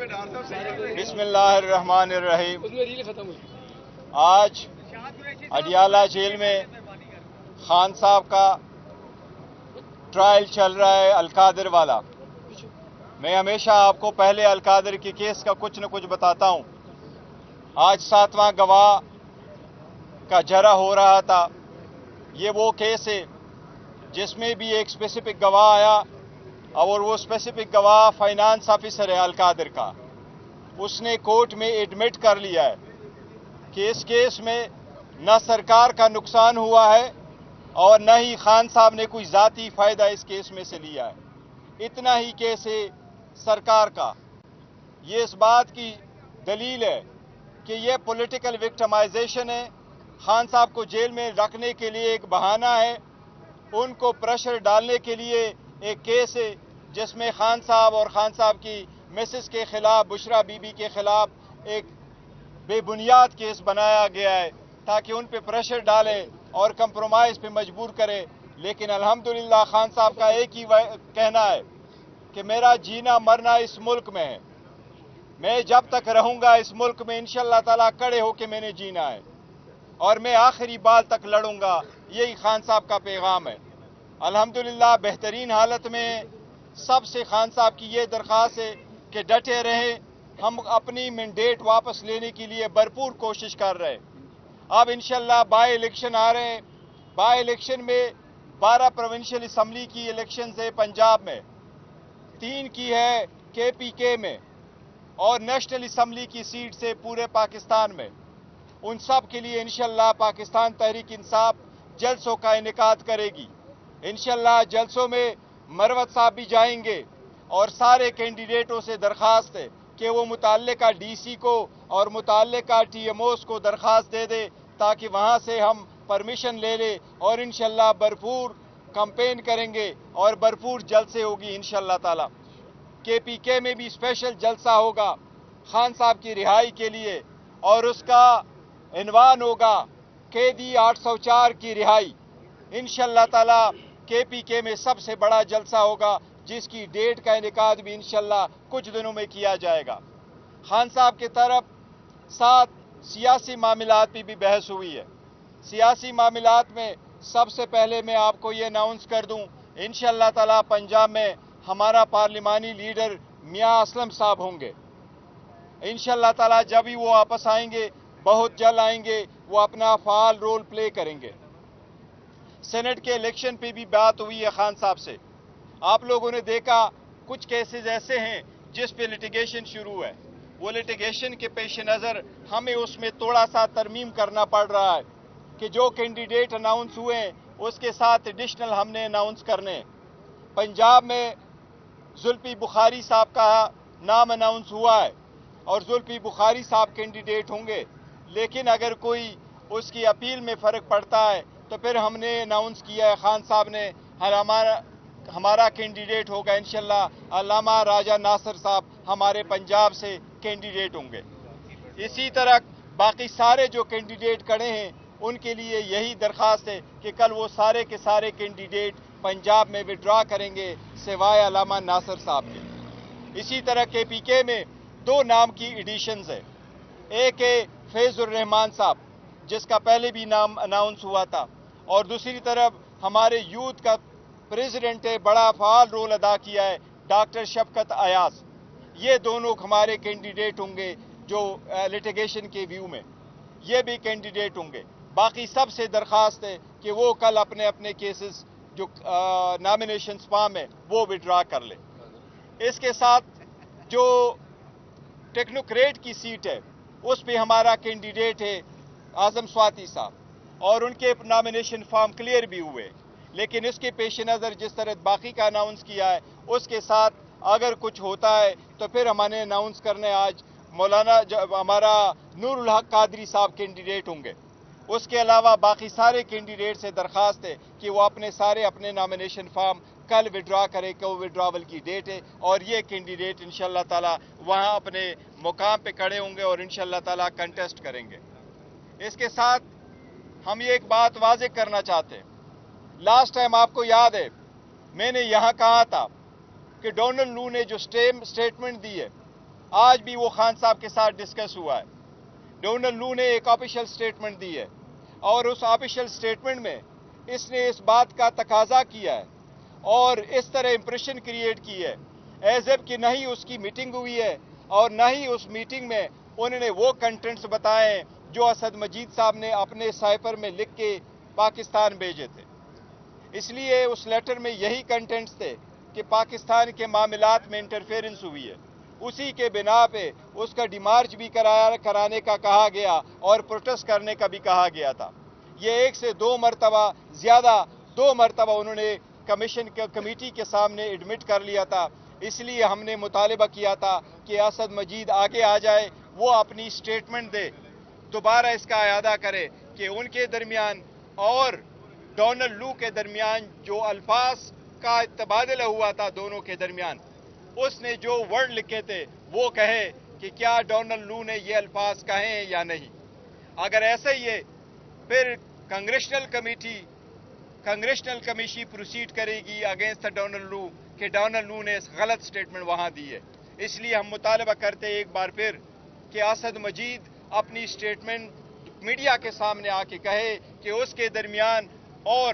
बिस्मिल्लाहिर्रहमानिर्रहीम। आज अडियाला जेल में खान साहब का ट्रायल चल रहा है, अलकादिर वाला। मैं हमेशा आपको पहले अलकादिर के केस का कुछ न कुछ बताता हूं। आज 7वां गवाह का जरा हो रहा था। ये वो केस है जिसमें भी एक स्पेसिफिक गवाह आया और वो स्पेसिफिक गवाह फाइनेंस ऑफिसर है अलकादिर का। उसने कोर्ट में एडमिट कर लिया है कि इस केस में न सरकार का नुकसान हुआ है और न ही खान साहब ने कोई ज़ाती फ़ायदा इस केस में से लिया है। इतना ही केस है सरकार का। ये इस बात की दलील है कि ये पॉलिटिकल विक्टिमाइजेशन है। खान साहब को जेल में रखने के लिए एक बहाना है, उनको प्रेशर डालने के लिए एक केस है जिसमें खान साहब और खान साहब की मिसेस के खिलाफ, बुशरा बीबी के खिलाफ एक बेबुनियाद केस बनाया गया है ताकि उन पे प्रेशर डाले और कंप्रोमाइज़ पे मजबूर करे। लेकिन अल्हम्दुलिल्लाह खान साहब का एक ही कहना है कि मेरा जीना मरना इस मुल्क में है, मैं जब तक रहूंगा इस मुल्क में इंशाअल्लाह ताला खड़े होके मैंने जीना है और मैं आखिरी बाल तक लड़ूंगा। यही खान साहब का पैगाम है। अल्हम्दुलिल्लाह बेहतरीन हालत में सबसे खान साहब की ये दरख्वास्त है कि डटे रहें। हम अपनी मैंडेट वापस लेने के लिए भरपूर कोशिश कर रहे हैं। अब इंशाअल्लाह बाई इलेक्शन आ रहे हैं। बाई इलेक्शन में 12 प्रोविंशियल असम्बली की इलेक्शन है पंजाब में, 3 की है KPK में और नेशनल असम्बली की सीट से पूरे पाकिस्तान में। उन सब के लिए इंशाअल्लाह पाकिस्तान तहरीक इंसाफ जलसों का इनेकाद करेगी। इंशाअल्लाह जलसों में मरवत साहब भी जाएंगे और सारे कैंडिडेटों से दरख्वास्त है कि वो मुताल्लिका DC को और मुताल्लिका TMOs को दरख्वास्त दे दे ताकि वहाँ से हम परमिशन ले ले और इंशाअल्लाह भरपूर कैंपेन करेंगे और भरपूर जलसे होगी इंशाअल्लाह ताला। KPK में भी स्पेशल जलसा होगा खान साहब की रिहाई के लिए और उसका इन्वान होगा कैदी 804 की रिहाई। इंशाअल्लाह ताला KPK में सबसे बड़ा जलसा होगा जिसकी डेट का इनेकाद भी इंशाअल्लाह कुछ दिनों में किया जाएगा। खान साहब की तरफ साथ सियासी मामलात पे भी बहस हुई है। सियासी मामलात में सबसे पहले मैं आपको ये अनाउंस कर दूं, इंशाअल्लाह ताला पंजाब में हमारा पार्लिमानी लीडर मियां असलम साहब होंगे। इंशाअल्लाह ताला जब ही वो वापस आएंगे, बहुत जल्द आएंगे, वो अपना फाल रोल प्ले करेंगे। सेनेट के इलेक्शन पे भी बात हुई है खान साहब से। आप लोगों ने देखा कुछ केसेस ऐसे हैं जिस पे लिटिगेशन शुरू है। वो लिटिगेशन के पेश नज़र हमें उसमें थोड़ा सा तरमीम करना पड़ रहा है कि जो कैंडिडेट अनाउंस हुए हैं उसके साथ एडिशनल हमने अनाउंस करने। पंजाब में जुल्फी बुखारी साहब का नाम अनाउंस हुआ है और जुल्फी बुखारी साहब कैंडिडेट होंगे, लेकिन अगर कोई उसकी अपील में फ़र्क पड़ता है तो फिर हमने अनाउंस किया है, खान साहब ने, हमारा कैंडिडेट होगा इंशाअल्लाह अल्लामा राजा नासिर साहब हमारे पंजाब से कैंडिडेट होंगे। इसी तरह बाकी सारे जो कैंडिडेट खड़े हैं उनके लिए यही दरख्वास्त है कि कल वो सारे के सारे कैंडिडेट पंजाब में विड्रॉ करेंगे सिवाय अल्लामा नासिर साहब के। इसी तरह KPK में 2 नाम की एडिशंस है। एक है फैजुर रहमान साहब जिसका पहले भी नाम अनाउंस हुआ था और दूसरी तरफ हमारे यूथ का प्रेसिडेंट है, बड़ा फाल रोल अदा किया है, डॉक्टर शफकत अयाज। ये दोनों हमारे कैंडिडेट होंगे जो लिटिगेशन के व्यू में ये भी कैंडिडेट होंगे। बाकी सबसे दरख्वास्त है कि वो कल अपने अपने केसेस जो नॉमिनेशन फॉर्म है वो विड्रॉ कर ले। इसके साथ जो टेक्नोक्रेट की सीट है उस पे हमारा कैंडिडेट है आजम स्वाति साहब और उनके नॉमिनेशन फॉर्म क्लियर भी हुए, लेकिन इसके पेश नज़र जिस तरह बाकी का अनाउंस किया है उसके साथ अगर कुछ होता है तो फिर हमने अनाउंस करने आज मौलाना हमारा नूरुल हक कादरी साहब कैंडिडेट होंगे। उसके अलावा बाकी सारे कैंडिडेट से दरख्वास्त है कि वो अपने नॉमिनेशन फॉर्म कल विड्रॉ करे कि वो विड्रॉवल की डेट है और ये कैंडिडेट इंशाअल्लाह ताला वहाँ अपने मुकाम पे खड़े होंगे और इंशाअल्लाह ताला कंटेस्ट करेंगे। इसके साथ हम ये एक बात वाज़ेह करना चाहते हैं, लास्ट टाइम आपको याद है मैंने यहाँ कहा था कि डोनाल्ड लू ने जो स्टेटमेंट दी है आज भी वो खान साहब के साथ डिस्कस हुआ है। डोनाल्ड लू ने एक ऑफिशियल स्टेटमेंट दी है और उस ऑफिशियल स्टेटमेंट में इसने इस बात का तकाजा किया है और इस तरह इंप्रेशन क्रिएट की है एज इफ कि नहीं उसकी मीटिंग हुई है और न ही उस मीटिंग में उन्होंने वो कंटेंट्स बताए जो असद मजीद साहब ने अपने साइफर में लिख के पाकिस्तान भेजे थे। इसलिए उस लेटर में यही कंटेंट्स थे कि पाकिस्तान के मामलात में इंटरफेरेंस हुई है। उसी के बिना पे उसका डिमार्च भी कराने का कहा गया और प्रोटेस्ट करने का भी कहा गया था। ये एक से दो मरतबा ज़्यादा 2 मरतबा उन्होंने कमीशन कमेटी के सामने एडमिट कर लिया था। इसलिए हमने मुतालिबा किया था कि असद मजीद आगे आ जाए, वो अपनी स्टेटमेंट दे, दोबारा इसका अयादा करे कि उनके दरमियान और डोनाल्ड लू के दरमियान जो अल्फाज का तबादला हुआ था दोनों के दरमियान, उसने जो वर्ड लिखे थे वो कहे कि क्या डोनाल्ड लू ने ये अल्फाज कहे हैं या नहीं। अगर ऐसा ही है फिर कांग्रेशनल कमेटी प्रोसीड करेगी अगेंस्ट डोनाल्ड लू कि डोनाल्ड लू ने गलत स्टेटमेंट वहां दी है। इसलिए हम मुतालबा करते हैं एक बार फिर कि असद मजीद अपनी स्टेटमेंट मीडिया के सामने आके कहे कि उसके दरमियान और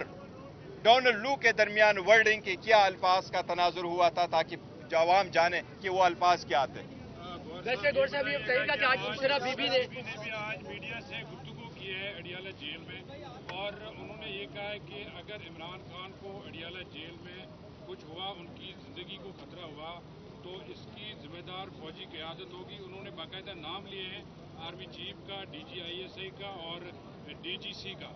डोनाल्ड लू के दरमियान वर्डिंग के क्या अल्फाज का तनाजुर हुआ था ताकि आवाम जाने कि वो अल्फाज क्या थे। वैसे गौर साहब ये कहेगा कि आज बुशरा बीबी ने भी आज मीडिया से गुफ्तगू की है अडियाला जेल में और उन्होंने ये कहा है कि अगर इमरान खान को अडियाला जेल में कुछ हुआ, उनकी जिंदगी को खतरा हुआ, तो इसकी जिम्मेदार फौजी क़यादत होगी। उन्होंने बाकायदा नाम लिए हैं आर्मी चीफ का, DGISI का और DGC का।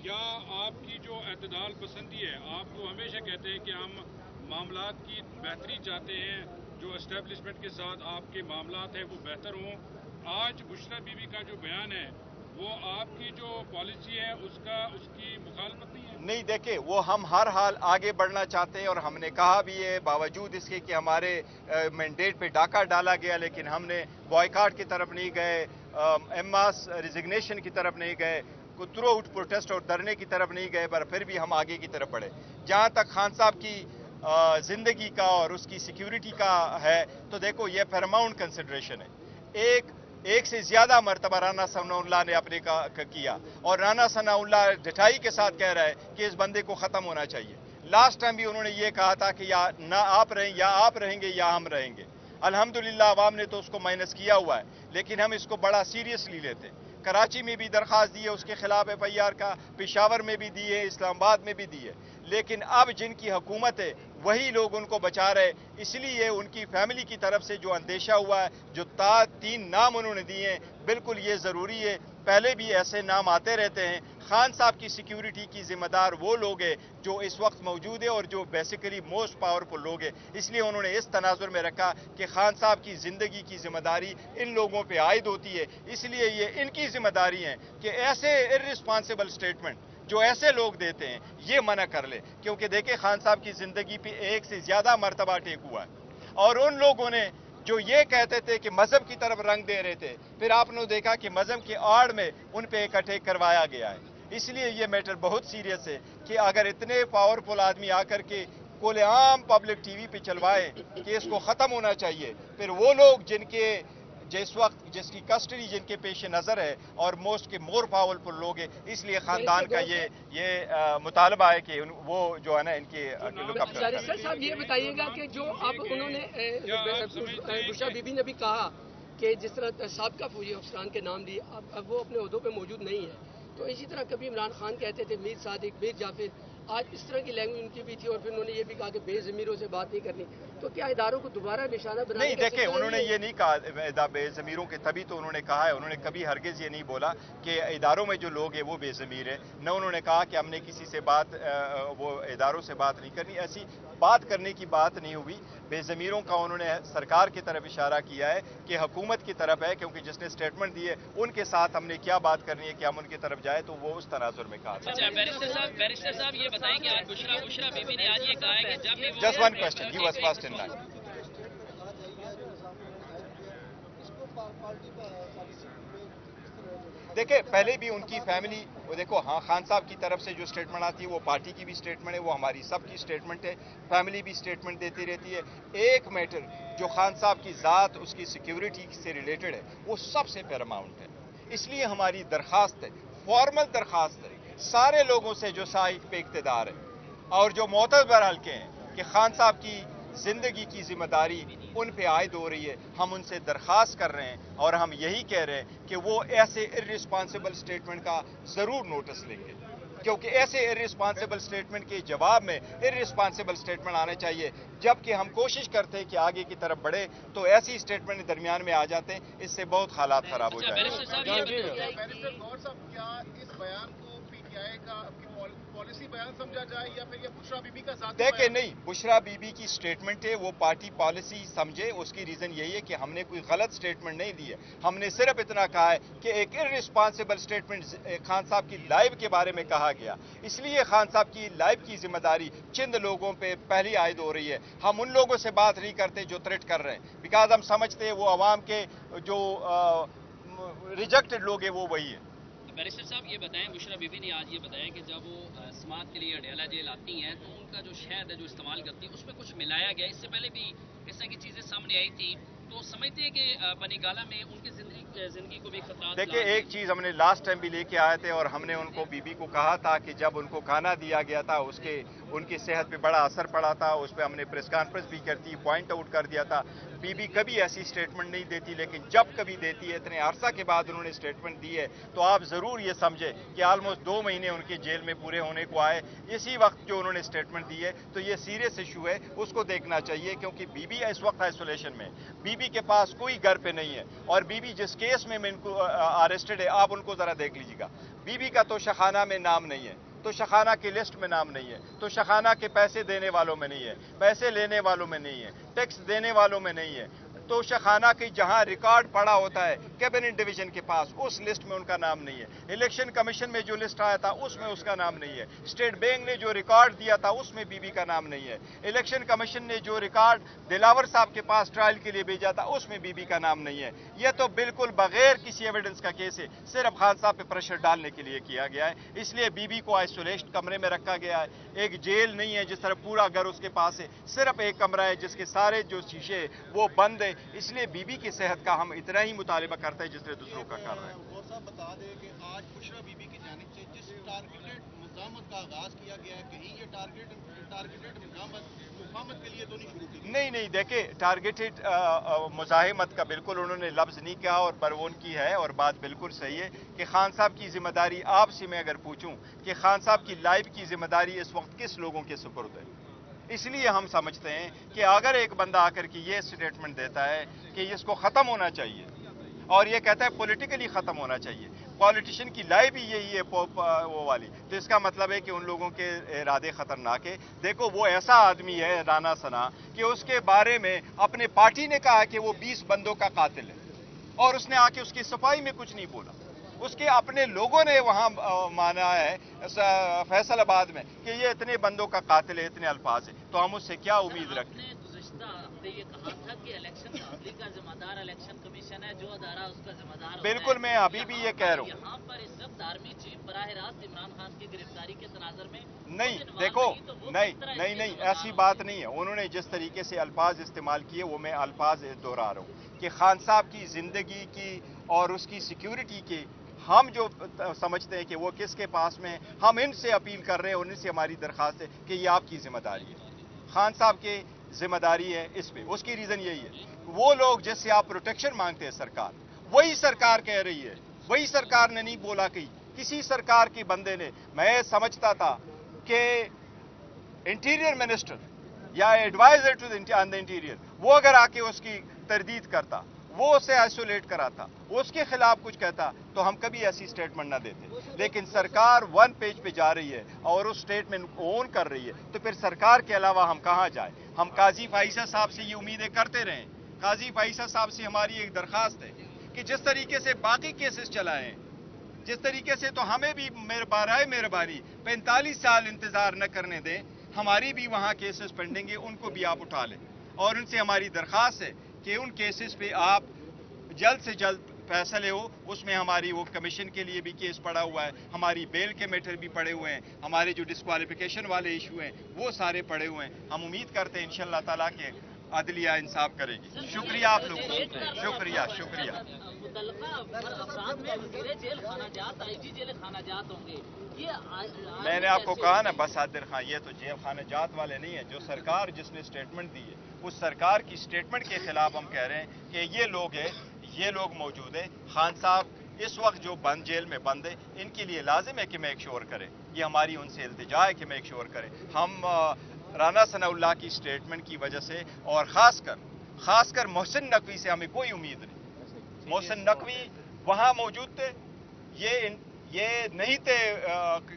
क्या आपकी जो एतदाल पसंदी है, आप तो हमेशा कहते हैं कि हम मामलात की बेहतरी चाहते हैं, जो एस्टेब्लिशमेंट के साथ आपके मामलात हैं वो बेहतर हों, आज बुशरा बीबी का जो बयान है वो आपकी जो पॉलिसी है उसकी मुखालफत नहीं है? नहीं, देखे वो हम हर हाल आगे बढ़ना चाहते हैं और हमने कहा भी है, बावजूद इसके कि हमारे मैंडेट पे डाका डाला गया, लेकिन हमने बॉयकॉट की तरफ नहीं गए, एम्मास रिजिग्नेशन की तरफ नहीं गए, थ्रू आउट प्रोटेस्ट और धरने की तरफ नहीं गए, पर फिर भी हम आगे की तरफ बढ़े। जहां तक खान साहब की जिंदगी का और उसकी सिक्योरिटी का है तो देखो ये पैरामाउंट कंसिडरेशन है। एक से ज्यादा मरतबा राना सनाउल्लाह ने अपने का किया और राना सनाउल्लाह डटाई के साथ कह रहा है कि इस बंदे को खत्म होना चाहिए। लास्ट टाइम भी उन्होंने ये कहा था कि या ना आप रहें या आप रहेंगे या हम रहेंगे। अल्हम्दुलिल्लाह अवाम ने तो उसको माइनस किया हुआ है, लेकिन हम इसको बड़ा सीरियसली लेते हैं। कराची में भी दरख्वास्त दी है उसके खिलाफ FIR का, पेशावर में भी दी है, इस्लामाबाद में भी दी है, लेकिन अब जिनकी हुकूमत है वही लोग उनको बचा रहे। इसलिए उनकी फैमिली की तरफ से जो अंदेशा हुआ है, जो 3 नाम उन्होंने दिए हैं, बिल्कुल ये ज़रूरी है। पहले भी ऐसे नाम आते रहते हैं। खान साहब की सिक्योरिटी की जिम्मेदार वो लोग हैं जो इस वक्त मौजूद है और जो बेसिकली मोस्ट पावरफुल लोग हैं। इसलिए उन्होंने इस तनाजुर में रखा कि खान साहब की जिंदगी की जिम्मेदारी इन लोगों पे आयद होती है। इसलिए ये इनकी जिम्मेदारी है कि ऐसे इर्रिस्पॉन्सिबल स्टेटमेंट जो ऐसे लोग देते हैं ये मना कर ले, क्योंकि देखे खान साहब की जिंदगी पे एक से ज्यादा मरतबा टेक हुआ है और उन लोगों ने जो ये कहते थे कि मजहब की तरफ रंग दे रहे थे, फिर आपने देखा कि मजहब की आड़ में उन पे एक अटैक करवाया गया है। इसलिए ये मैटर बहुत सीरियस है कि अगर इतने पावरफुल आदमी आकर के खुलेआम पब्लिक TV पे चलवाए कि इसको खत्म होना चाहिए, फिर वो लोग जिनके जिस वक्त जिसकी कस्टडी जिनके पेश नजर है और मोस्ट के मोर पावरफुल लोग हैं, इसलिए खानदान का ये मुतालबा है कि वो जो है ना इनके सर साहब ये बताइएगा कि जो अब उन्होंने बुशरा बीबी ने भी कहा कि जिस तरह साबका फौजी अफसरान के नाम दिए, अब वो अपने ओहदों पे मौजूद नहीं है, तो इसी तरह कभी इमरान खान कहते थे मीर सादिक, मीर जाफिर, आज इस तरह की लैंग्वेज उनकी भी थी और फिर उन्होंने ये भी कहा कि बेज़मीरों से बात नहीं करनी। तो क्या इदारों को दोबारा निशाना बनाने नहीं, देखे उन्होंने ये नहीं कहा बेज़मीरों के, तभी तो उन्होंने कहा है, उन्होंने कभी हरगिज ये नहीं बोला कि इदारों में जो लोग हैं वो बेज़मीर है। न उन्होंने कहा कि हमने किसी से बात वो इदारों से बात नहीं करनी, ऐसी बात करने की बात नहीं हुई। बेज़मीरों का उन्होंने सरकार की तरफ इशारा किया है कि हुकूमत की तरफ है, क्योंकि जिसने स्टेटमेंट दी है उनके साथ हमने क्या बात करनी है कि हम उनकी तरफ जाए, तो वो उस तनाजुर में कहा था। अच्छा, बैरिस्टर साहब ये बताएं कि आज बुशरा बीबी ने आज ये कहा है कि जब भी just one question, he was first in line. देखिए, पहले भी उनकी फैमिली, वो देखो, हाँ, खान साहब की तरफ से जो स्टेटमेंट आती है वो पार्टी की भी स्टेटमेंट है, वो हमारी सबकी स्टेटमेंट है, फैमिली भी स्टेटमेंट देती रहती है। एक मैटर जो खान साहब की ज़ात, उसकी सिक्योरिटी से रिलेटेड है, वो सबसे पैरामाउंट है। इसलिए हमारी दरखास्त है, फॉर्मल दरखास्त है सारे लोगों से जो साइक पे इक़्तिदार है और जो मोतबर हल्के हैं कि खान साहब की जिंदगी की जिम्मेदारी उन पे आयद हो रही है। हम उनसे दरख्वास्त कर रहे हैं और हम यही कह रहे हैं कि वो ऐसे इर्रिस्पॉन्सिबल स्टेटमेंट का जरूर नोटिस लेंगे, क्योंकि ऐसे इर्रिस्पॉन्सिबल स्टेटमेंट के जवाब में इर्रिस्पॉन्सिबल स्टेटमेंट आने चाहिए। जबकि हम कोशिश करते हैं कि आगे की तरफ बढ़े तो ऐसी स्टेटमेंट दरमियान में आ जाते हैं, इससे बहुत हालात खराब हो जाते बैरिस्टर साहब ये बताइए बैरिस्टर गौर साहब, क्या इस बयान को पीटीआई का पॉलिसी बयान समझा जाए या फिर ये बुशरा बीबी का साथ? देखे नहीं, बुशरा बीबी की स्टेटमेंट है, वो पार्टी पॉलिसी समझे। उसकी रीजन यही है कि हमने कोई गलत स्टेटमेंट नहीं दी है, हमने सिर्फ इतना कहा है कि एक इर्रिस्पॉन्सिबल स्टेटमेंट खान साहब की लाइफ के बारे में कहा गया, इसलिए खान साहब की लाइफ की जिम्मेदारी चंद लोगों पे पहली आयद हो रही है। हम उन लोगों से बात नहीं करते जो थ्रेट कर रहे हैं, बिकॉज हम समझते हैं वो अवाम के जो रिजेक्टेड लोग हैं वो वही है। बैरिस्टर साहब ये बताएं, बुशरा बीबी ने आज ये बताया कि जब वो समाअत के लिए अडयाला जेल आती हैं तो उनका जो शहद है जो इस्तेमाल करती है उसमें कुछ मिलाया गया। इससे पहले भी इस तरह की चीज़ें सामने आई थी, तो समझते हैं कि बनीगाला में उनकी जिंदगी को भी खतरा। देखिए, एक चीज़ हमने लास्ट टाइम भी लेके आए थे और हमने उनको बीबी को कहा था कि जब उनको खाना दिया गया था उसके उनकी सेहत पे बड़ा असर पड़ा था, उस पर हमने प्रेस कॉन्फ्रेंस भी करती, पॉइंट आउट कर दिया था। बीबी कभी ऐसी स्टेटमेंट नहीं देती, लेकिन जब कभी देती है, इतने अरसा के बाद उन्होंने स्टेटमेंट दी है, तो आप ज़रूर ये समझे कि ऑलमोस्ट 2 महीने उनके जेल में पूरे होने को आए। इसी वक्त जो उन्होंने स्टेटमेंट दी है तो ये सीरियस इशू है, उसको देखना चाहिए, क्योंकि बीबी इस वक्त आइसोलेशन में, बीबी के पास कोई घर पे नहीं है और बीबी जिस केस में इनको अरेस्टेड है, आप उनको ज़रा देख लीजिएगा। बीबी का तो शखाना में नाम नहीं है, तो शखाना की लिस्ट में नाम नहीं है, तो शखाना के पैसे देने वालों में नहीं है, पैसे लेने वालों में नहीं है, टैक्स देने वालों में नहीं है, तो शखाना की जहां रिकॉर्ड पड़ा होता है कैबिनेट डिवीजन के पास, उस लिस्ट में उनका नाम नहीं है। इलेक्शन कमीशन में जो लिस्ट आया था उसमें उसका नाम नहीं है। स्टेट बैंक ने जो रिकॉर्ड दिया था उसमें बीबी का नाम नहीं है। इलेक्शन कमीशन ने जो रिकॉर्ड दिलावर साहब के पास ट्रायल के लिए भेजा था उसमें बीबी का नाम नहीं है। यह तो बिल्कुल बगैर किसी एविडेंस का केस है, सिर्फ खान साहब पे प्रेशर डालने के लिए किया गया है। इसलिए बीबी को आइसोलेशन कमरे में रखा गया है। एक जेल नहीं है जिस तरह पूरा घर उसके पास है, सिर्फ एक कमरा है जिसके सारे जो शीशे वो बंद है। इसलिए बीबी की सेहत का हम इतना ही मुतालिबा करते हैं जिसने दूसरों का कर रहे हैं। गौर साहब बता दें कि आज बुशरा बीबी की जानिब से जिस टारगेटेड मुज़ाहमत का आगाज किया गया है, कहीं ये टारगेटेड मुज़ाहमत के लिए तो नहीं शुरू की? नहीं, देखे, टारगेटेड मुज़ाहमत का बिल्कुल उन्होंने लफ्ज़ नहीं कहा और पर वो उनकी है और बात बिल्कुल सही है कि खान साहब की जिम्मेदारी, आपसे मैं अगर पूछूं कि खान साहब की लाइफ की जिम्मेदारी इस वक्त किस लोगों के सुपुर्द है, इसलिए हम समझते हैं कि अगर एक बंदा आकर के ये स्टेटमेंट देता है कि इसको ख़त्म होना चाहिए और ये कहता है पॉलिटिकली ख़त्म होना चाहिए, पॉलिटिशियन की लाइफ ही यही है वो वाली, तो इसका मतलब है कि उन लोगों के इरादे ख़तरनाक है। देखो, वो ऐसा आदमी है राना सना कि उसके बारे में अपने पार्टी ने कहा कि वो 20 बंदों का कातिल है और उसने आके उसकी सफाई में कुछ नहीं बोला। उसके अपने लोगों ने वहां माना है फैसलाबाद में कि ये इतने बंदों का कातिल है, इतने अल्फाज है, तो हम उससे क्या उम्मीद रखते हैं? ये कहा था कि इलेक्शन का जिम्मेदार इलेक्शन कमीशन है, जो अदारा उसका जिम्मेदार। बिल्कुल, मैं अभी भी ये कह रहा हूँ। यहाँ पर इस वक्त आर्मी चीफ बराह रास्त इमरान खान की गिरफ्तारी के तनाजर में नहीं, देखो, नहीं, ऐसी बात नहीं है। उन्होंने जिस तरीके से अल्फाज इस्तेमाल किए वो मैं अल्फाज दोहरा रहा हूँ कि खान साहब की जिंदगी की और उसकी सिक्योरिटी की हम जो समझते हैं कि वो किसके पास में है, हम इनसे अपील कर रहे हैं और इनसे हमारी दरख्वास्त है कि ये आपकी जिम्मेदारी है, खान साहब की जिम्मेदारी है इस पे। उसकी रीजन यही है, वो लोग जिससे आप प्रोटेक्शन मांगते हैं सरकार, वही सरकार कह रही है, वही सरकार ने नहीं बोला कि किसी सरकार के बंदे ने। मैं समझता था कि इंटीरियर मिनिस्टर या एडवाइजर टू द इंटीरियर वो अगर आके उसकी तरदीद करता, वो उसे आइसोलेट कराता, उसके खिलाफ कुछ कहता, तो हम कभी ऐसी स्टेटमेंट ना देते। लेकिन सरकार 1 पेज पे जा रही है और उस स्टेटमेंट ओन कर रही है, तो फिर सरकार के अलावा हम कहाँ जाए? हम काजी फाइसा साहब से ये उम्मीदें करते रहें। काजी फाइसा साहब से हमारी एक दरखास्त है कि जिस तरीके से बाकी केसेस चलाए हैं, जिस तरीके से, तो हमें भी मेहरबानी 45 साल इंतजार न करने दें। हमारी भी वहाँ केसेस पेंडिंग है, उनको भी आप उठा लें और उनसे हमारी दरखास्त है कि उन केसेस पे आप जल्द से जल्द फैसले हो, उसमें हमारी वो कमीशन के लिए भी केस पड़ा हुआ है, हमारी बेल के मैटर भी पड़े हुए हैं, हमारे जो डिस्क्वालिफिकेशन वाले इशू हैं वो सारे पड़े हुए हैं। हम उम्मीद करते हैं इंशाअल्लाह ताला के अदलिया इंसाफ करेगी। शुक्रिया आप लोगों का, शुक्रिया शुक्रिया। मैंने आपको कहा ना बसादिर खान, ये तो जेल खाना जात वाले नहीं है। जो सरकार जिसने स्टेटमेंट दी है उस सरकार की स्टेटमेंट के खिलाफ हम कह रहे हैं कि ये लोग है, ये लोग मौजूद है। खान साहब इस वक्त जो बंद जेल में बंद है, इनके लिए लाजिम है कि मेक श्योर करें, ये हमारी उनसे इल्तिजा है कि मेक श्योर करें। हम राना सनाउल्लाह की स्टेटमेंट की वजह से और खासकर मोहसिन नकवी से हमें कोई उम्मीद नहीं। मोहसिन नकवी वहां मौजूद थे, ये नहीं थे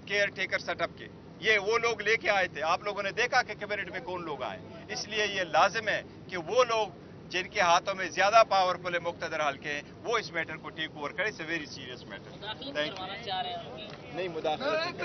केयर टेकर सेटअप के, ये वो लोग लेके आए थे। आप लोगों ने देखा कि कैबिनेट में कौन लोग आए, इसलिए ये लाजिम है कि वो लोग जिनके हाथों में ज्यादा पावरफुल है मुक्तदर हल्के हैं, वो इस मैटर को टेक ओवर करे। It's a very serious matter. Thank you. नहीं मुदाखलत